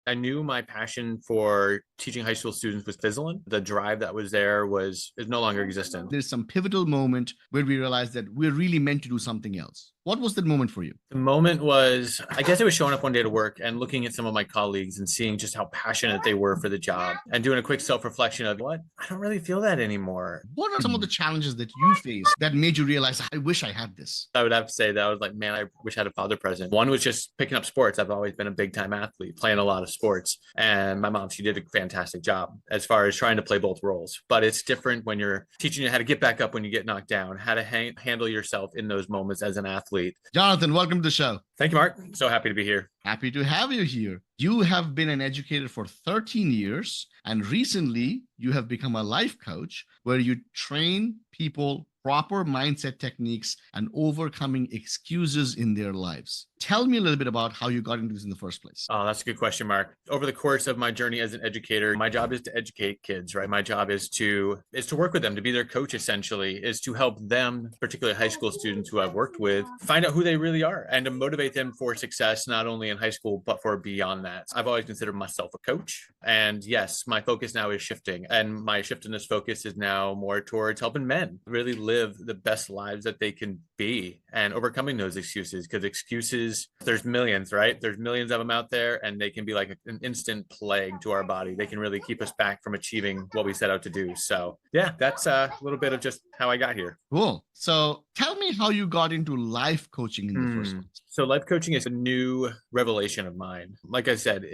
I knew my passion for teaching high school students was fizzling. The drive that was there is no longer existent. There's some pivotal moment where we realized that we're really meant to do something else. What was that moment for you? The moment was, I guess it was showing up one day to work and looking at some of my colleagues and seeing just how passionate they were for the job and doing a quick self-reflection of what? I don't really feel that anymore. What are some of the challenges that you faced that made you realize, I wish I had this? I would have to say that I was like, man, I wish I had a father present. One was just picking up sports. I've always been a big time athlete, playing a lot of sports. And my mom, she did a fantastic job as far as trying to play both roles. But it's different when you're teaching you how to get back up when you get knocked down, how to handle yourself in those moments as an athlete. Jonathan, welcome to the show. Thank you, Mark. So happy to be here. Happy to have you here. You have been an educator for 13 years, and recently you have become a life coach where you train people proper mindset techniques and overcoming excuses in their lives. Tell me a little bit about how you got into this in the first place. Oh, that's a good question, Mark. Over the course of my journey as an educator, my job is to educate kids, right? My job is to work with them, to be their coach, essentially, is to help them, particularly high school students who I've worked with, find out who they really are and to motivate them for success, not only in high school, but for beyond that. I've always considered myself a coach. And yes, my focus now is shifting. And my shift in this focus is now more towards helping men really live the best lives that they can be and overcoming those excuses, because excuses, there's millions, right? There's millions of them out there, and they can be like an instant plague to our body. They can really keep us back from achieving what we set out to do. So yeah, that's a little bit of just how I got here. Cool. So tell me how you got into life coaching in the first place. So life coaching is a new revelation of mine. Like I said,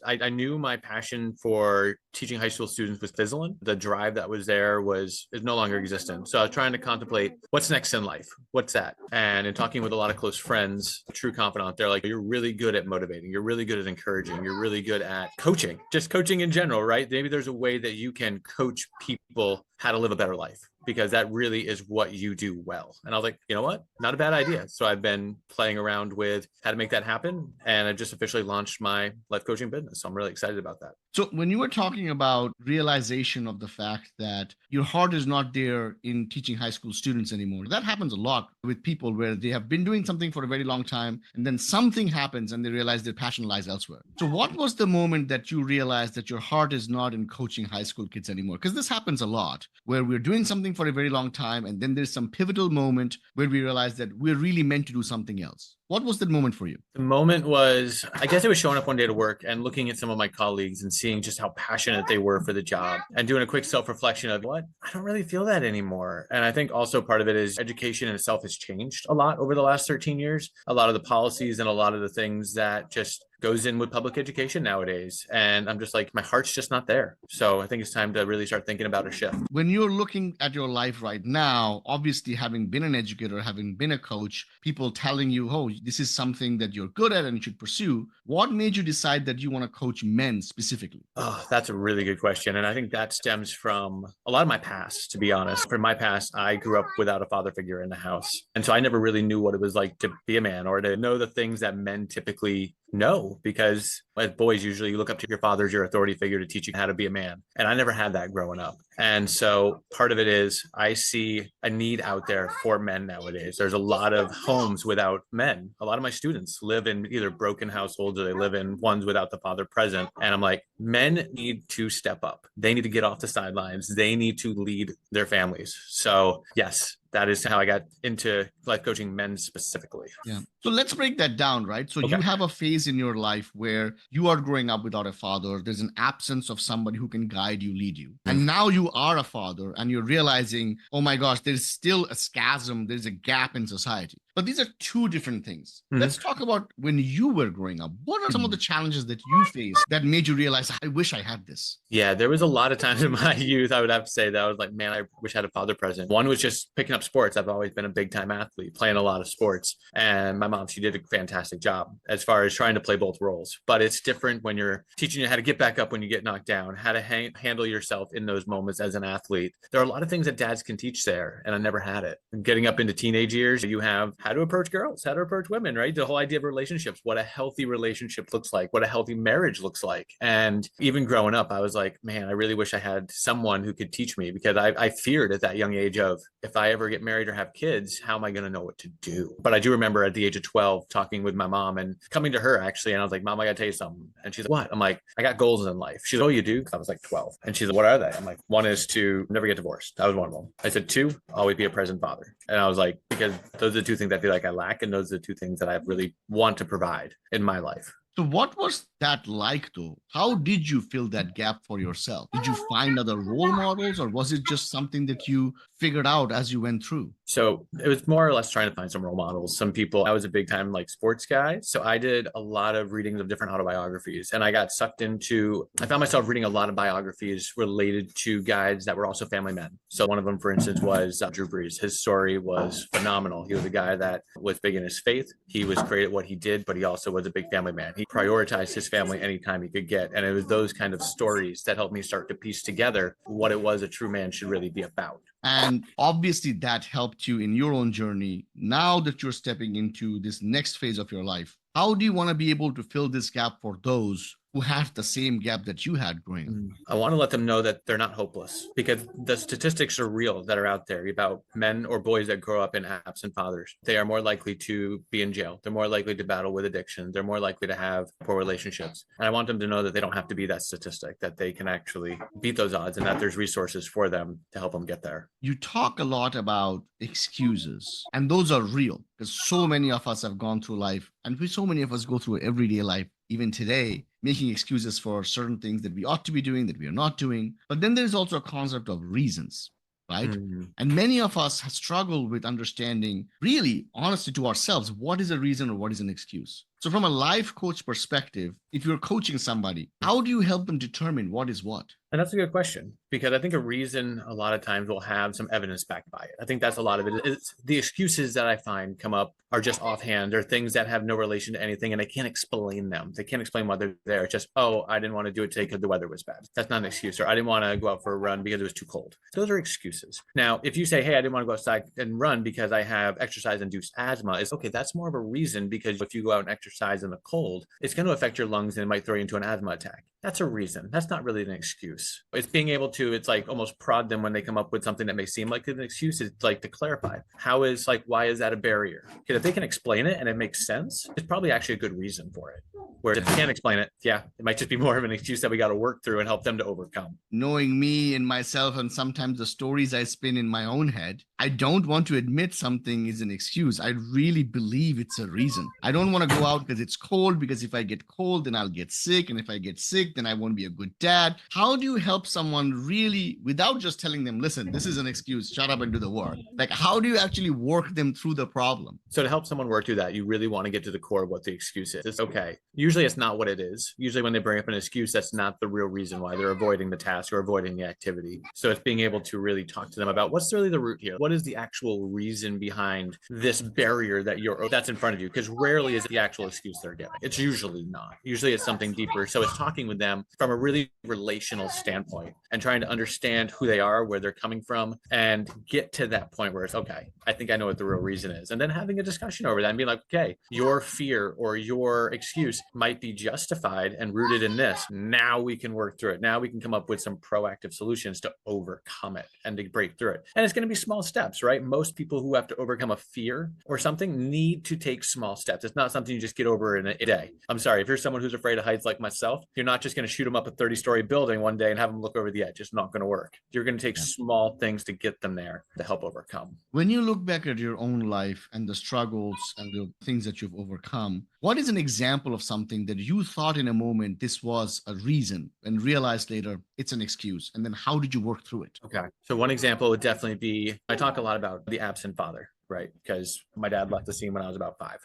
I knew my passion for teaching high school students was fizzling. The drive that was there is no longer existent. So I was trying to contemplate what's next in life. What's that? And in talking with a lot of close friends, a true confidant, they're like, you're really good at motivating. You're really good at encouraging. You're really good at coaching, just coaching in general, right? Maybe there's a way that you can coach people how to live a better life, because that really is what you do well. And I was like, you know what? Not a bad idea. So I've been playing around with how to make that happen. And I just officially launched my life coaching business. So I'm really excited about that. So when you were talking about realization of the fact that your heart is not there in teaching high school students anymore, that happens a lot with people where they have been doing something for a very long time, and then something happens and they realize their passion lies elsewhere. So what was the moment that you realized that your heart is not in coaching high school kids anymore? Because this happens a lot, where we're doing something for a very long time, and then there's some pivotal moment where we realize that we're really meant to do something else. What was that moment for you? The moment was, I guess it was showing up one day to work and looking at some of my colleagues and seeing just how passionate they were for the job and doing a quick self-reflection of what? I don't really feel that anymore. And I think also part of it is education in itself has changed a lot over the last 13 years. A lot of the policies and a lot of the things that just goes in with public education nowadays. And I'm just like, my heart's just not there. So I think it's time to really start thinking about a shift. When you're looking at your life right now, obviously having been an educator, having been a coach, people telling you, oh, this is something that you're good at and you should pursue. What made you decide that you want to coach men specifically? Oh, that's a really good question. And I think that stems from a lot of my past, to be honest. From my past, I grew up without a father figure in the house. And so I never really knew what it was like to be a man or to know the things that men typically know, because as boys, usually you look up to your father as your authority figure to teach you how to be a man. And I never had that growing up. And so part of it is I see a need out there for men nowadays. There's a lot of homes without men. A lot of my students live in either broken households or they live in ones without the father present. And I'm like, men need to step up. They need to get off the sidelines. They need to lead their families. So yes, that is how I got into life coaching men specifically. Yeah. So let's break that down, right? So you have a phase in your life where you are growing up without a father. There's an absence of somebody who can guide you, lead you. And now you are a father and you're realizing, oh my gosh, there's still a schism. There's a gap in society. But these are two different things. Let's talk about when you were growing up. What are some of the challenges that you faced that made you realize, I wish I had this? Yeah, there was a lot of times in my youth, I would have to say that I was like, man, I wish I had a father present. One was just picking up sports. I've always been a big time athlete, playing a lot of sports. And my mom, she did a fantastic job as far as trying to play both roles. But it's different when you're teaching you how to get back up when you get knocked down, how to handle yourself in those moments as an athlete. There are a lot of things that dads can teach there, and I never had it. And getting up into teenage years, you have how to approach girls, how to approach women, right? The whole idea of relationships, what a healthy relationship looks like, what a healthy marriage looks like. And even growing up, I was like, man, I really wish I had someone who could teach me, because I feared at that young age of, if I ever get married or have kids, how am I going to know what to do? But I do remember at the age of 12 talking with my mom and coming to her actually. And I was like, Mom, I got to tell you something. And she's like, what? I'm like, I got goals in life. She's like, oh, you do? I was like 12. And she's like, what are they? I'm like, one is to never get divorced. That was one of them. I said, two, always be a present father. And I was like, because those are the two things I feel like I lack. And those are the two things that I really want to provide in my life. So what was that like though? How did you fill that gap for yourself? Did you find other role models, or was it just something that you figured out as you went through? So it was more or less trying to find some role models. Some people, I was a big time like sports guy. So I did a lot of readings of different autobiographies, and I got sucked into, I found myself reading a lot of biographies related to guys that were also family men. So one of them, for instance, was Drew Brees. His story was phenomenal. He was a guy that was big in his faith. He was great at what he did, but he also was a big family man. He prioritized his family anytime he could get. And it was those kind of stories that helped me start to piece together what it was a true man should really be about. And obviously, that helped you in your own journey. Now that you're stepping into this next phase of your life, how do you want to be able to fill this gap for those who have the same gap that you had growing up? I want to let them know that they're not hopeless, because the statistics are real that are out there about men or boys that grow up in absent fathers. They are more likely to be in jail. They're more likely to battle with addiction. They're more likely to have poor relationships. And I want them to know that they don't have to be that statistic, that they can actually beat those odds, and that there's resources for them to help them get there. You talk a lot about excuses, and those are real because so many of us have gone through life, and so many of us go through everyday life, even today, making excuses for certain things that we ought to be doing that we are not doing. But then there's also a concept of reasons, right? And many of us have struggled with understanding, really, honestly, to ourselves, what is a reason or what is an excuse. So from a life coach perspective, if you're coaching somebody, how do you help them determine what is what? And that's a good question, because I think a reason a lot of times will have some evidence backed by it. I think that's a lot of it. It's the excuses that I find come up are just offhand. They're things that have no relation to anything, and they can't explain them. They can't explain why they're there. It's just, oh, I didn't want to do it today because the weather was bad. That's not an excuse. Or I didn't want to go out for a run because it was too cold. Those are excuses. Now, if you say, hey, I didn't want to go outside and run because I have exercise-induced asthma, it's okay. That's more of a reason, because if you go out and exercise in the cold, it's going to affect your lungs and it might throw you into an asthma attack. That's a reason. That's not really an excuse. It's being able to, it's like almost prod them when they come up with something that may seem like an excuse. It's like to clarify, why is that a barrier? Because if they can explain it and it makes sense, it's probably actually a good reason for it. Where if they can't explain it, yeah, it might just be more of an excuse that we got to work through and help them to overcome. Knowing me and myself, and sometimes the stories I spin in my own head, I don't want to admit something is an excuse. I really believe it's a reason. I don't want to go out because it's cold, because if I get cold, then I'll get sick. And if I get sick, then I won't be a good dad. How do you help someone really, without just telling them, listen, this is an excuse, shut up and do the work? Like, how do you actually work them through the problem? So to help someone work through that, you really want to get to the core of what the excuse is. It's okay. Usually it's not what it is. Usually when they bring up an excuse, that's not the real reason why they're avoiding the task or avoiding the activity. So it's being able to really talk to them about what's really the root here. What is the actual reason behind this barrier that's in front of you? Because rarely is it the actual excuse they're giving. It's usually not. Usually it's something deeper. So it's talking with them from a really relational standpoint and trying to understand who they are, where they're coming from, and get to that point where it's okay, I think I know what the real reason is. And then having a discussion over that and being like, okay, your fear or your excuse might be justified and rooted in this. Now we can work through it. Now we can come up with some proactive solutions to overcome it and to break through it. And it's going to be small steps, right? Most people who have to overcome a fear or something need to take small steps. It's not something you just get over in a day. I'm sorry, if you're someone who's afraid of heights like myself, you're not just going to shoot them up a 30-story building one day and have them look over the edge. It's not going to work. You're going to take small things to get them there to help overcome. When you look back at your own life and the struggles and the things that you've overcome, what is an example of something that you thought in a moment this was a reason and realized later it's an excuse? And then how did you work through it? Okay. So one example would definitely be, I talk a lot about the absent father, right? Because my dad left the scene when I was about 5.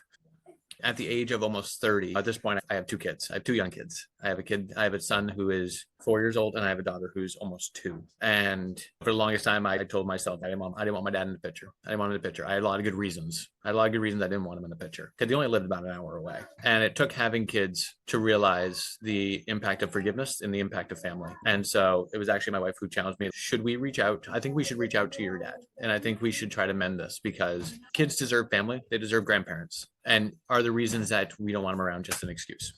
At the age of almost 30, at this point, I have two kids. I have two young kids. I have a son who is 4 years old, and I have a daughter who's almost two. And for the longest time, I told myself I didn't want my dad in the picture. I didn't want him in the picture. I had a lot of good reasons. I didn't want him in the picture because he only lived about an hour away. And it took having kids to realize the impact of forgiveness and the impact of family. And so it was actually my wife who challenged me. Should we reach out? I think we should reach out to your dad. And I think we should try to mend this because kids deserve family. They deserve grandparents. And are the reasons that we don't want them around just an excuse?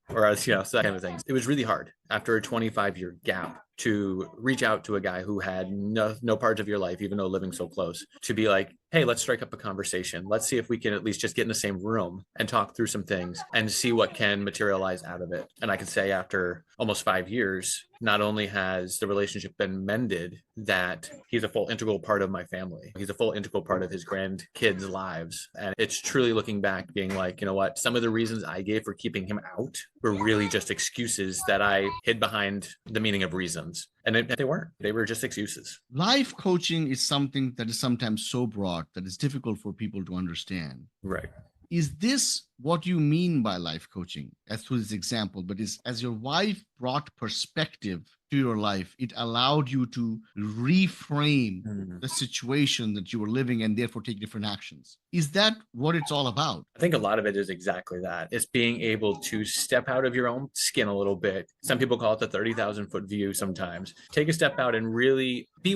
Or else, so that kind of thing. It was really hard after a 25-year gap to reach out to a guy who had no parts of your life, even though living so close, to be like, hey, let's strike up a conversation. Let's see if we can at least just get in the same room and talk through some things and see what can materialize out of it. And I can say after almost 5 years, not only has the relationship been mended, that he's a full integral part of my family. He's a full integral part of his grandkids' lives. And it's truly looking back, being like, you know what, some of the reasons I gave for keeping him out were really just excuses that I hid behind the meaning of reasons. And they weren't. They were just excuses. Life coaching is something that is sometimes so broad that it's difficult for people to understand. Right. Is this what you mean by life coaching, as through this example? But is as your wife brought perspective to your life, it allowed you to reframe the situation that you were living and therefore take different actions. Is that what it's all about? I think a lot of it is exactly that. It's being able to step out of your own skin a little bit. Some people call it the 30,000 foot view sometimes. Take a step out and really be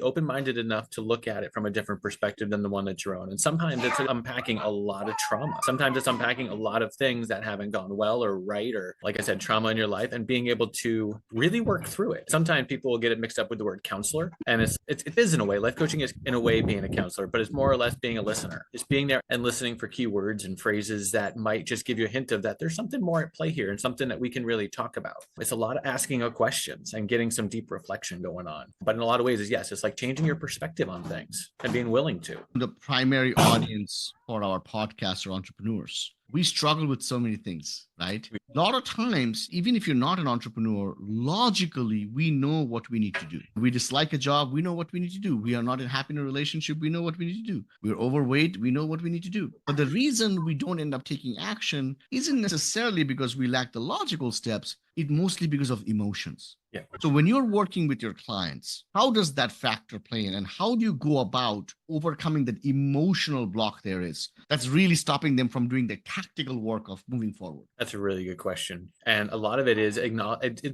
open-minded enough to look at it from a different perspective than the one that you're on. And sometimes it's unpacking a lot of trauma. Sometimes it's unpacking a lot of things that haven't gone well or right, or like I said, trauma in your life, and being able to really work through it. Sometimes people will get it mixed up with the word counselor, and it is in a way. Life coaching is in a way being a counselor, but it's more or less being a listener. It's being there and listening for keywords and phrases that might just give you a hint of that there's something more at play here and something that we can really talk about. It's a lot of asking of questions and getting some deep reflection going on. But in a lot of ways, it's like changing your perspective on things and being willing to. The primary audience for our podcast are entrepreneurs. We struggle with so many things, right? A lot of times, even if you're not an entrepreneur, logically, we know what we need to do. We dislike a job, we know what we need to do. We are not happy in a relationship, we know what we need to do. We're overweight, we know what we need to do. But the reason we don't end up taking action isn't necessarily because we lack the logical steps, it's mostly because of emotions. Yeah. So when you're working with your clients, how does that factor play in, and how do you go about overcoming that emotional block there is that's really stopping them from doing the tactical work of moving forward? That's a really good question. And a lot of it is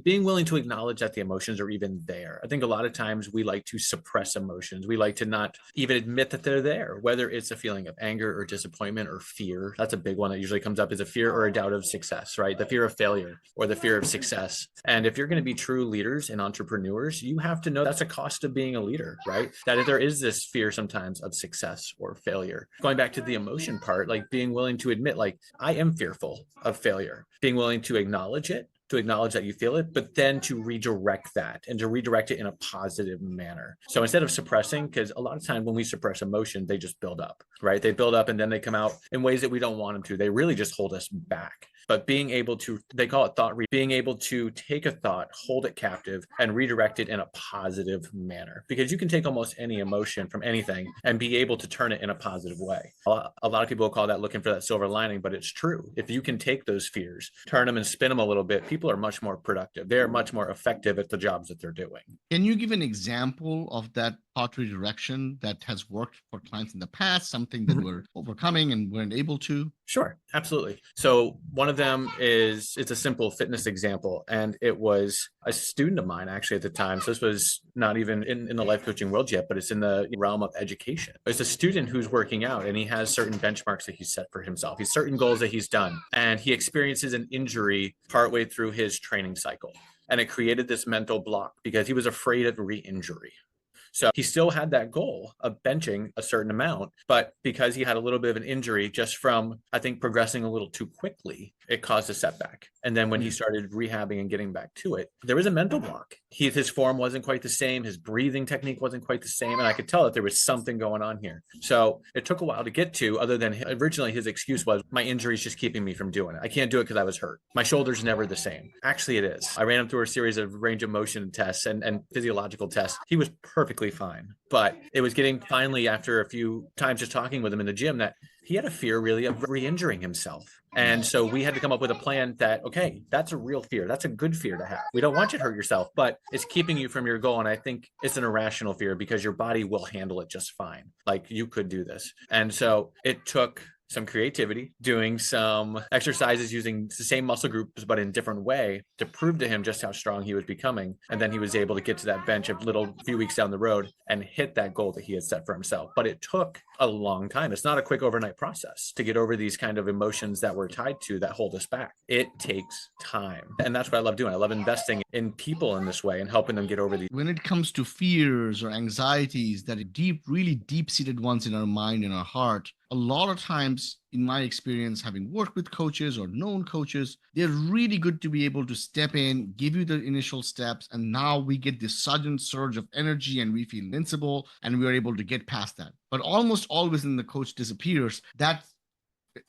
being willing to acknowledge that the emotions are even there. I think a lot of times we like to suppress emotions. We like to not even admit that they're there, whether it's a feeling of anger or disappointment or fear. That's a big one that usually comes up, is a fear or a doubt of success, right? The fear of failure or the fear of success. And if you're going to be true leaders and entrepreneurs, you have to know that's a cost of being a leader, right? That if there is this fear sometimes of success or failure. Going back to the emotion part, like being willing to admit, like, I am fearful of failure, being willing to acknowledge it, to acknowledge that you feel it, but then to redirect that and to redirect it in a positive manner. So instead of suppressing, because a lot of times when we suppress emotion, they just build up, right? They build up and then they come out in ways that we don't want them to. They really just hold us back. But being able to, they call it thought, being able to take a thought, hold it captive, and redirect it in a positive manner. Because you can take almost any emotion from anything and be able to turn it in a positive way. A lot of people call that looking for that silver lining, but it's true. If you can take those fears, turn them and spin them a little bit, people are much more productive. They're much more effective at the jobs that they're doing. Can you give an example of that thought redirection that has worked for clients in the past, something that we're overcoming and weren't able to? Sure, absolutely. So one of them is, it's a simple fitness example. And it was a student of mine actually at the time. So this was not even in the life coaching world yet, but it's in the realm of education. It's a student who's working out and he has certain benchmarks that he's set for himself. He's certain goals that he's done. And he experiences an injury partway through his training cycle. And it created this mental block because he was afraid of re-injury. So he still had that goal of benching a certain amount, but because he had a little bit of an injury just from, I think, progressing a little too quickly, it caused a setback. And then when he started rehabbing and getting back to it, there was a mental block. His form wasn't quite the same. His breathing technique wasn't quite the same. And I could tell that there was something going on here. So it took a while to get to, other than originally his excuse was, my injury is just keeping me from doing it. I can't do it because I was hurt. My shoulder's never the same. Actually, it is. I ran him through a series of range of motion tests and physiological tests. He was perfectly fine. But it was getting finally, after a few times just talking with him in the gym, that he had a fear really of re-injuring himself. And so we had to come up with a plan that, okay, that's a real fear. That's a good fear to have. We don't want you to hurt yourself, but it's keeping you from your goal. And I think it's an irrational fear because your body will handle it just fine. Like you could do this. And so it took some creativity, doing some exercises using the same muscle groups, but in different way to prove to him just how strong he was becoming. And then he was able to get to that bench a few weeks down the road and hit that goal that he had set for himself. But it took a long time. It's not a quick overnight process to get over these kind of emotions that we're tied to that hold us back. It takes time. And that's what I love doing. I love investing in people in this way and helping them get over these. When it comes to fears or anxieties that are deep, really deep-seated ones in our mind and our heart, a lot of times, in my experience, having worked with coaches or known coaches, they're really good to be able to step in, give you the initial steps, and now we get this sudden surge of energy and we feel invincible and we are able to get past that. But almost always when the coach disappears, that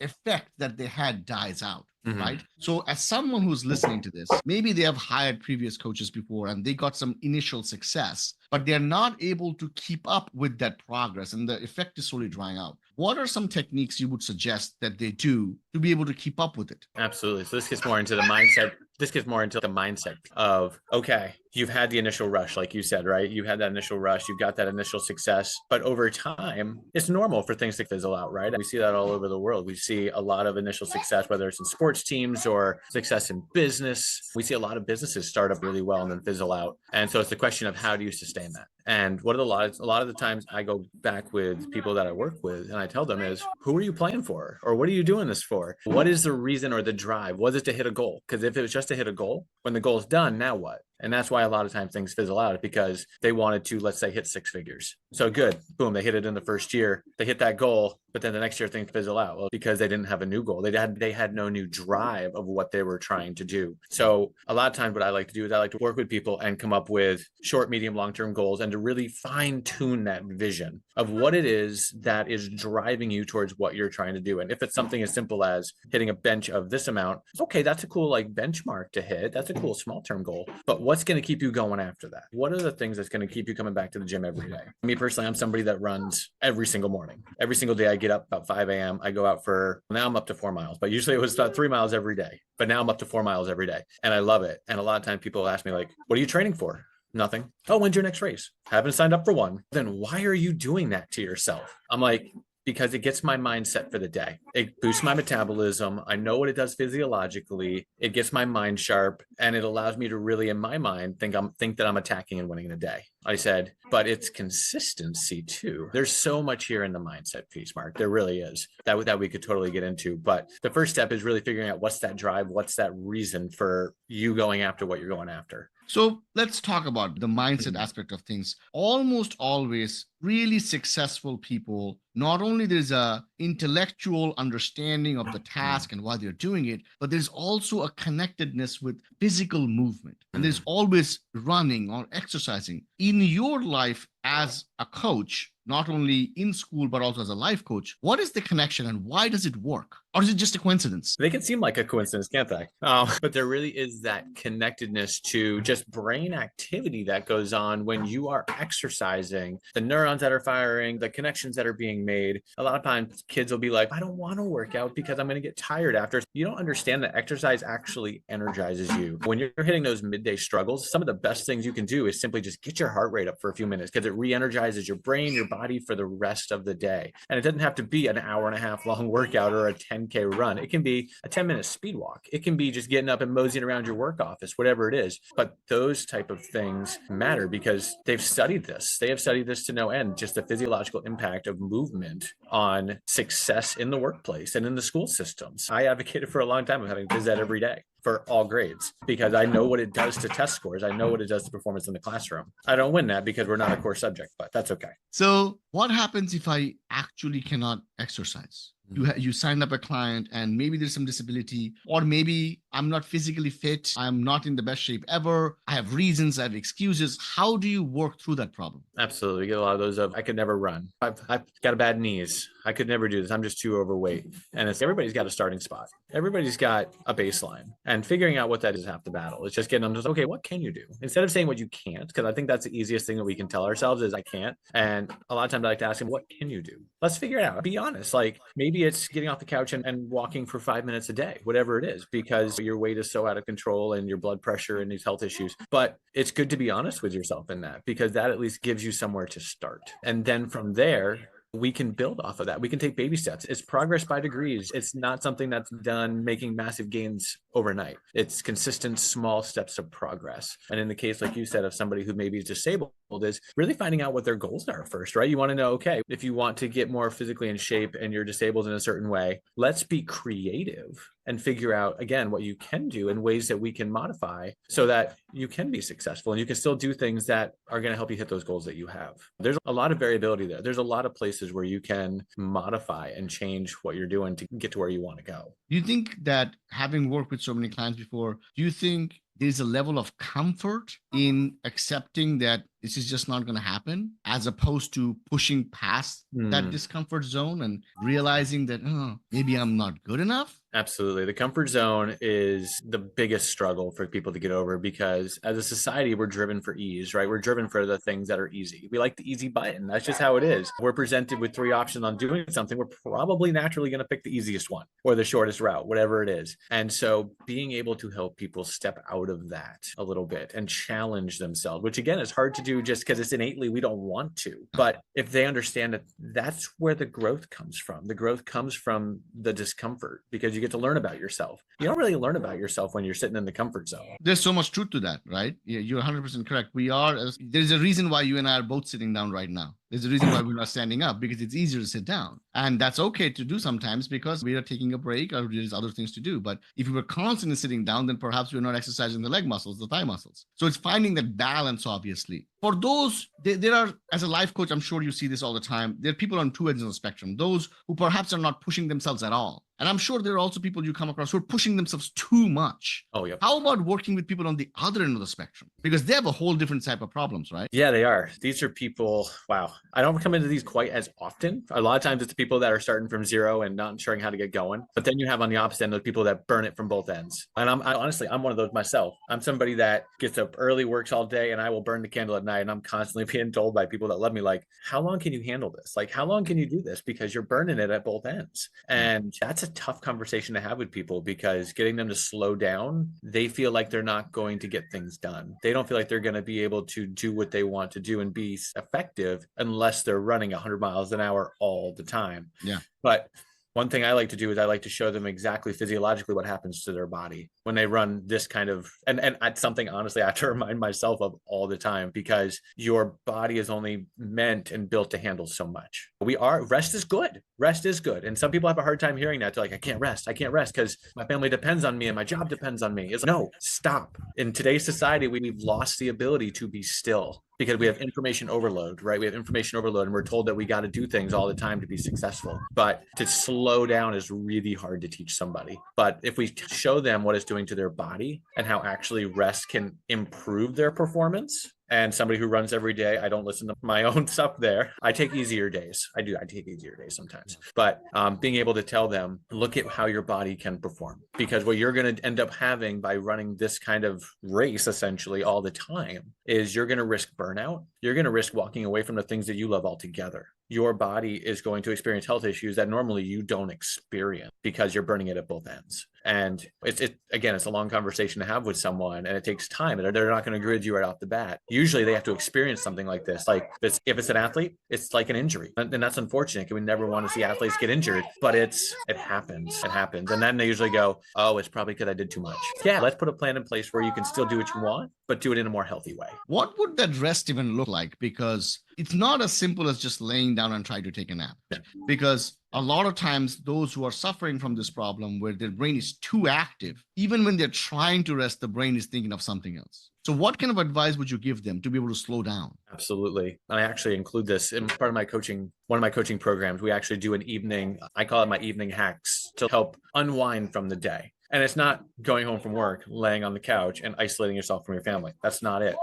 effect that they had dies out. Mm-hmm. Right. So as someone who's listening to this, maybe they have hired previous coaches before and they got some initial success, but they're not able to keep up with that progress and the effect is slowly drying out. What are some techniques you would suggest that they do to be able to keep up with it? Absolutely. So this gets more into the mindset. This gets more into the mindset of, okay, you've had the initial rush, like you said, right? You had that initial rush, you got that initial success, but over time, it's normal for things to fizzle out, right? We see that all over the world. We see a lot of initial success, whether it's in sports teams or success in business. We see a lot of businesses start up really well and then fizzle out. And so it's the question of how do you sustain that? And what are a lot of the times I go back with people that I work with and I tell them is, who are you playing for? Or what are you doing this for? What is the reason or the drive? Was it to hit a goal? Because if it was just to hit a goal, when the goal is done, now what? And that's why a lot of times things fizzle out, because they wanted to, let's say, hit six figures. So good, boom, they hit it in the first year. They hit that goal, but then the next year things fizzle out. Well, because they didn't have a new goal. They had no new drive of what they were trying to do. So a lot of times what I like to do is I like to work with people and come up with short, medium, long-term goals and to really fine tune that vision of what it is that is driving you towards what you're trying to do. And if it's something as simple as hitting a bench of this amount, okay, that's a cool like benchmark to hit. That's a cool small-term goal. But what's going to keep you going after that? What are the things that's going to keep you coming back to the gym every day? Me personally, I'm somebody that runs every single morning. Every single day I get up about 5 a.m. I go out now I'm up to 4 miles, but usually it was about 3 miles every day. But now I'm up to 4 miles every day. And I love it. And a lot of times people ask me like, what are you training for? Nothing. Oh, when's your next race? Haven't signed up for one. Then why are you doing that to yourself? I'm like, because it gets my mind set for the day. It boosts my metabolism. I know what it does physiologically. It gets my mind sharp, and it allows me to really, in my mind, think that I'm attacking and winning in a day. I said, but it's consistency too. There's so much here in the mindset piece, Mark. There really is that we could totally get into. But the first step is really figuring out what's that drive, what's that reason for you going after what you're going after. So let's talk about the mindset aspect of things. Almost always really successful people, not only there's a intellectual understanding of the task and why they're doing it, but there's also a connectedness with physical movement. And there's always running or exercising. In your life as a coach, not only in school, but also as a life coach, what is the connection and why does it work? Or is it just a coincidence? They can seem like a coincidence, can't they? But there really is that connectedness to just brain activity that goes on when you are exercising, the neurons that are firing, the connections that are being made. A lot of times kids will be like, I don't want to work out because I'm going to get tired after. You don't understand that exercise actually energizes you. When you're hitting those midday struggles, some of the best things you can do is simply just get your heart rate up for a few minutes because it re-energizes your brain, your body for the rest of the day. And it doesn't have to be an hour and a half long workout or a 10K run. It can be a 10-minute speed walk. It can be just getting up and moseying around your work office, whatever it is. But those type of things matter because they've studied this. They have studied this to no end, just the physiological impact of movement on success in the workplace and in the school systems. I advocated for a long time of having phys ed every day for all grades because I know what it does to test scores. I know what it does to performance in the classroom. I don't win that because we're not a core subject, but that's okay. So what happens if I actually cannot exercise? You signed up a client and maybe there's some disability, or maybe I'm not physically fit. I'm not in the best shape ever. I have reasons, I have excuses. How do you work through that problem? Absolutely. We get a lot of those of I could never run. I've got a bad knees. I could never do this. I'm just too overweight. And it's everybody's got a starting spot. Everybody's got a baseline. And figuring out what that is half the battle. It's just getting them to, okay, what can you do? Instead of saying what you can't, because I think that's the easiest thing that we can tell ourselves is I can't. And a lot of times I like to ask them, what can you do? Let's figure it out. Be honest. Like maybe it's getting off the couch and walking for 5 minutes a day, whatever it is, because your weight is so out of control and your blood pressure and these health issues. But it's good to be honest with yourself in that, because that at least gives you somewhere to start. And then from there, we can build off of that. We can take baby steps. It's progress by degrees. It's not something that's done making massive gains overnight. It's consistent small steps of progress. And in the case, like you said, of somebody who maybe is disabled, is really finding out what their goals are first, right? You want to know, okay, if you want to get more physically in shape and you're disabled in a certain way, let's be creative and figure out, again, what you can do in ways that we can modify so that you can be successful and you can still do things that are going to help you hit those goals that you have. There's a lot of variability there. There's a lot of places where you can modify and change what you're doing to get to where you want to go. Do you think that, having worked with so many clients before, do you think there's a level of comfort in accepting that this is just not going to happen, as opposed to pushing past that discomfort zone and realizing that, oh, maybe I'm not good enough? Absolutely. The comfort zone is the biggest struggle for people to get over, because as a society, we're driven for ease, right? We're driven for the things that are easy. We like the easy button. That's just how it is. We're presented with 3 options on doing something. We're probably naturally going to pick the easiest one or the shortest route, whatever it is. And so being able to help people step out of that a little bit and challenge themselves, which again is hard to do just because it's innately we don't want to. But if they understand that that's where the growth comes from, the growth comes from the discomfort, because you get to learn about yourself. You don't really learn about yourself when you're sitting in the comfort zone. There's so much truth to that, right? Yeah, you're 100% correct. There's a reason why you and I are both sitting down right now. There's a reason why we're not standing up, because it's easier to sit down. And that's okay to do sometimes because we are taking a break or there's other things to do. But if we were constantly sitting down, then perhaps we're not exercising the leg muscles, the thigh muscles. So it's finding that balance, obviously. For those, there are, as a life coach, I'm sure you see this all the time, there are people on 2 ends of the spectrum, those who perhaps are not pushing themselves at all. And I'm sure there are also people you come across who are pushing themselves too much. Oh, yeah. How about working with people on the other end of the spectrum? Because they have a whole different type of problems, right? Yeah, they are. These are people, wow. I don't come into these quite as often. A lot of times it's people that are starting from zero and not sure how to get going. But then you have on the opposite end those people that burn it from both ends. And honestly, I'm one of those myself. I'm somebody that gets up early, works all day, and I will burn the candle at night. And I'm constantly being told by people that love me, like, how long can you handle this? Like, how long can you do this? Because you're burning it at both ends. And that's a tough conversation to have with people, because getting them to slow down, they feel like they're not going to get things done. They don't feel like they're going to be able to do what they want to do and be effective unless they're running 100 miles an hour all the time. Yeah. But one thing I like to do is I like to show them exactly physiologically what happens to their body when they run this kind of, and it's something honestly I have to remind myself of all the time, because your body is only meant and built to handle so much. Rest is good. Rest is good. And some people have a hard time hearing that. They're like, I can't rest because my family depends on me and my job depends on me. It's like, no, stop. In today's society, we've lost the ability to be still, because we have information overload, right? We have information overload and we're told that we got to do things all the time to be successful. But to slow down is really hard to teach somebody. But if we show them what it's doing to their body and how actually rest can improve their performance, and somebody who runs every day, I don't listen to my own stuff there. I take easier days. I take easier days sometimes. But being able to tell them, look at how your body can perform. Because what you're going to end up having by running this kind of race essentially all the time is you're going to risk burnout. You're going to risk walking away from the things that you love altogether. Your body is going to experience health issues that normally you don't experience because you're burning it at both ends. And it's a long conversation to have with someone, and it takes time. And they're not going to agree with you right off the bat. Usually they have to experience something like this. Like if it's an athlete, it's like an injury. And that's unfortunate. We never want to see athletes get injured, but it happens. It happens. And then they usually go, oh, it's probably because I did too much. Yeah, let's put a plan in place where you can still do what you want, but do it in a more healthy way. What would that rest even look like? Because it's not as simple as just laying down and trying to take a nap. Yeah. Because a lot of times those who are suffering from this problem where their brain is too active, even when they're trying to rest, the brain is thinking of something else. So what kind of advice would you give them to be able to slow down? Absolutely. I actually include this in part of my coaching. One of my coaching programs, we actually do an evening, I call it my evening hacks, to help unwind from the day. And it's not going home from work, laying on the couch and isolating yourself from your family. That's not it.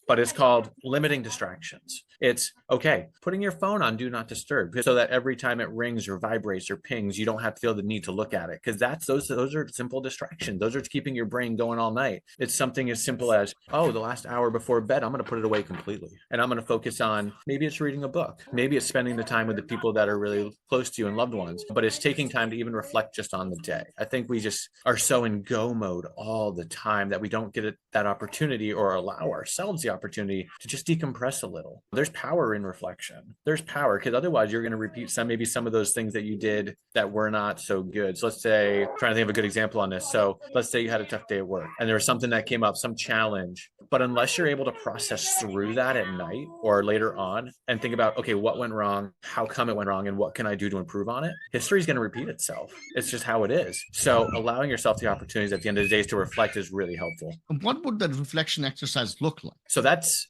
But it's called limiting distractions. It's okay, putting your phone on do not disturb so that every time it rings or vibrates or pings, you don't have to feel the need to look at it. Because those are simple distractions. Those are keeping your brain going all night. It's something as simple as, oh, the last hour before bed, I'm going to put it away completely. And I'm going to focus on, maybe it's reading a book. Maybe it's spending the time with the people that are really close to you and loved ones, but it's taking time to even reflect just on the day. I think we just are so in go mode all the time that we don't get that opportunity or allow ourselves the opportunity to just decompress a little. There's power in reflection. There's power, because otherwise you're going to repeat maybe some of those things that you did that were not so good. So let's say, I'm trying to think of a good example on this. So let's say you had a tough day at work and there was something that came up, some challenge, but unless you're able to process through that at night or later on and think about, okay, what went wrong? How come it went wrong? And what can I do to improve on it? History is going to repeat itself. It's just how it is. So allowing yourself the opportunities at the end of the day to reflect is really helpful. And what would that reflection exercise look like?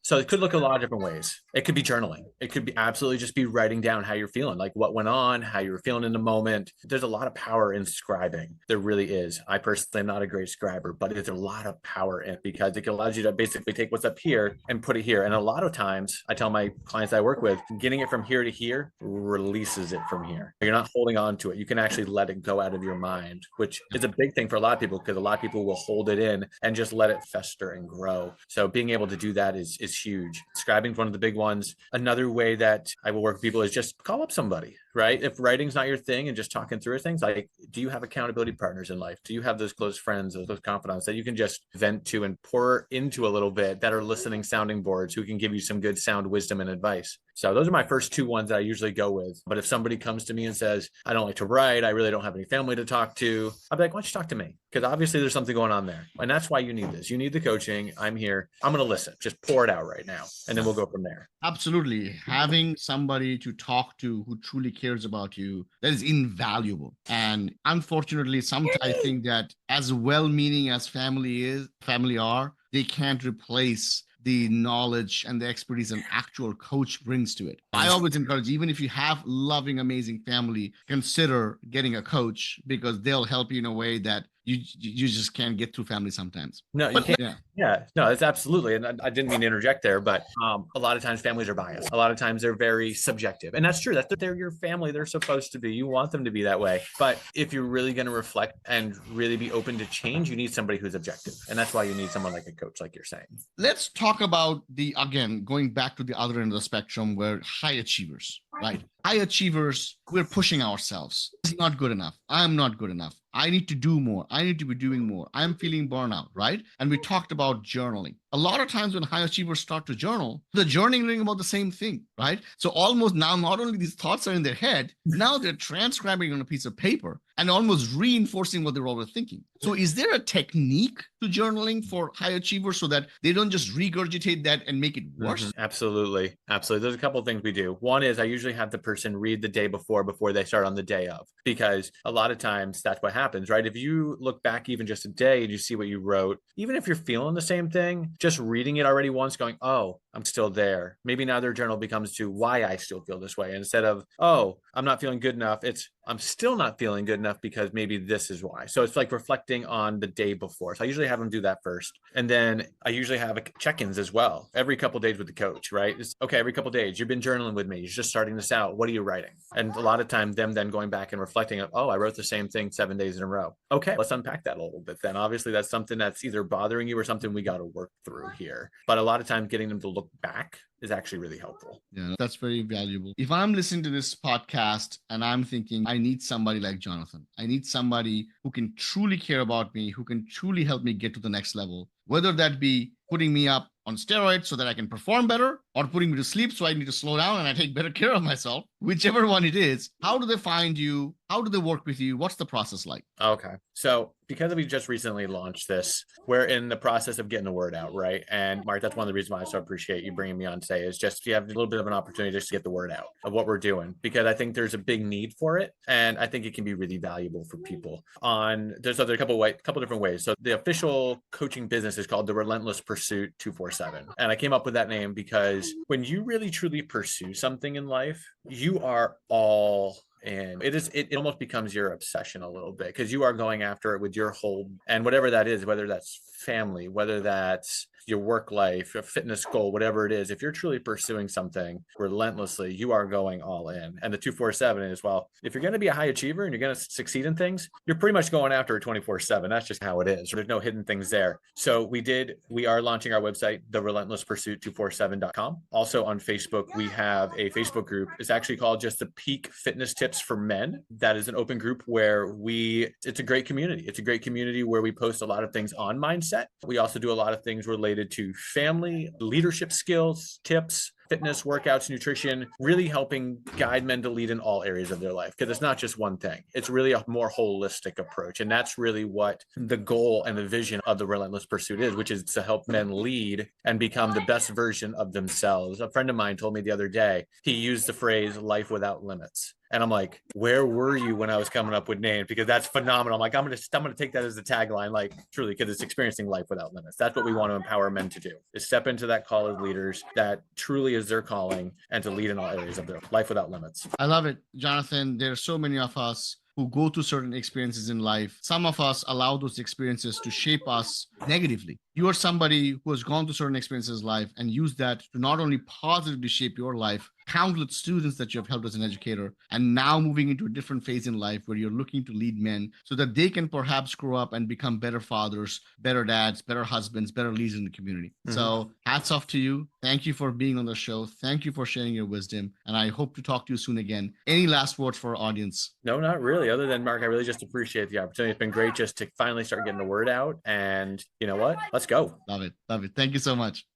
So it could look a lot of different ways. It could be journaling. It could be absolutely just be writing down how you're feeling, like what went on, how you were feeling in the moment. There's a lot of power in scribing. There really is. I personally am not a great scriber, but there's a lot of power in it because it allows you to basically take what's up here and put it here. And a lot of times I tell my clients I work with, getting it from here to here releases it from here. You're not holding on to it. You can actually let it go out of your mind, which is a big thing for a lot of people because a lot of people will hold it in and just let it fester and grow. So being able to do that is huge. Scribing is one of the big ones. Another way that I will work with people is just call up somebody, right? If writing's not your thing and just talking through things, like, do you have accountability partners in life? Do you have those close friends, those confidants that you can just vent to and pour into a little bit that are listening sounding boards who can give you some good sound wisdom and advice? So those are my first two ones that I usually go with. But if somebody comes to me and says, I don't like to write, I really don't have any family to talk to, I'll be like, why don't you talk to me? Because obviously there's something going on there. And that's why you need this. You need the coaching. I'm here. I'm going to listen. Just pour it out right now. And then we'll go from there. Absolutely. Having somebody to talk to who truly cares about you, that is invaluable. And unfortunately, sometimes I think that as well-meaning as family are, they can't replace the knowledge and the expertise an actual coach brings to it. I always encourage, even if you have loving, amazing family, consider getting a coach because they'll help you in a way that you just can't get through family sometimes. No, you can't. Yeah, no, it's absolutely. And I didn't mean to interject there, but a lot of times families are biased. A lot of times they're very subjective. And that's true. They're your family. They're supposed to be. You want them to be that way. But if you're really going to reflect and really be open to change, you need somebody who's objective. And that's why you need someone like a coach, like you're saying. Let's talk about again, going back to the other end of the spectrum where high achievers, right? High achievers, we're pushing ourselves. It's not good enough. I'm not good enough. I need to do more. I need to be doing more. I'm feeling burnout, right? And we talked about journaling. A lot of times when high achievers start to journal, they're journaling about the same thing, right? So almost now, not only these thoughts are in their head, now they're transcribing on a piece of paper and almost reinforcing what they're already thinking. So is there a technique to journaling for high achievers so that they don't just regurgitate that and make it worse? Mm-hmm. Absolutely. Absolutely. There's a couple of things we do. One is I usually have the person read the day before they start on the day of, because a lot of times that's what happens, right? If you look back even just a day and you see what you wrote, even if you're feeling the same thing, just reading it already once going, oh, I'm still there. Maybe now their journal becomes to why I still feel this way instead of, oh, I'm not feeling good enough. It's I'm still not feeling good enough because maybe this is why. So it's like reflecting on the day before. So I usually have them do that first. And then I usually have check-ins as well. Every couple of days with the coach, right? It's okay. Every couple of days, you've been journaling with me. You're just starting this out. What are you writing? And a lot of times them then going back and reflecting of, oh, I wrote the same thing 7 days in a row. Okay, let's unpack that a little bit then. Obviously that's something that's either bothering you or something we got to work through here. But a lot of times getting them to look back is actually really helpful. Yeah, that's very valuable. If I'm listening to this podcast and I'm thinking, I need somebody like Jonathan, I need somebody who can truly care about me, who can truly help me get to the next level, whether that be putting me up on steroids so that I can perform better, or putting me to sleep so I need to slow down and I take better care of myself, whichever one it is, how do they find you? How do they work with you? What's the process like? Okay. So because we just recently launched this, we're in the process of getting the word out, right? And Mark, that's one of the reasons why I so appreciate you bringing me on today is just you have a little bit of an opportunity just to get the word out of what we're doing, because I think there's a big need for it. And I think it can be really valuable for people. There's a couple different ways. So the official coaching business is called the Relentless Pursuit 247. And I came up with that name because when you really truly pursue something in life, you are all And it almost becomes your obsession a little bit because you are going after it with your whole, and whatever that is, whether that's family, whether that's your work life, a fitness goal, whatever it is, if you're truly pursuing something relentlessly, you are going all in. And the 247 is, well, if you're going to be a high achiever and you're going to succeed in things, you're pretty much going after it 24/7. That's just how it is. There's no hidden things there. So we are launching our website, therelentlesspursuit247.com. Also on Facebook, we have a Facebook group. It's actually called just the Peak Fitness Tips for Men. That is an open group where it's a great community. It's a great community where we post a lot of things on mindset. We also do a lot of things related to family, leadership skills, tips, fitness, workouts, nutrition, really helping guide men to lead in all areas of their life. Because it's not just one thing. It's really a more holistic approach. And that's really what the goal and the vision of the Relentless Pursuit is, which is to help men lead and become the best version of themselves. A friend of mine told me the other day, he used the phrase life without limits. And I'm like, where were you when I was coming up with names? Because that's phenomenal. I'm like, I'm gonna take that as the tagline, like truly, because it's experiencing life without limits. That's what we want to empower men to do, is step into that call of leaders that truly is their calling and to lead in all areas of their life without limits. I love it, Jonathan. There are so many of us who go through certain experiences in life. Some of us allow those experiences to shape us negatively. You are somebody who has gone through certain experiences in life and used that to not only positively shape your life, countless students that you have helped as an educator, and now moving into a different phase in life where you're looking to lead men so that they can perhaps grow up and become better fathers, better dads, better husbands, better leaders in the community. Mm-hmm. So hats off to you. Thank you for being on the show. Thank you for sharing your wisdom. And I hope to talk to you soon again. Any last words for our audience? No, not really. Other than, Mark, I really just appreciate the opportunity. It's been great just to finally start getting the word out. And you know what? Let's go. Love it. Love it. Thank you so much.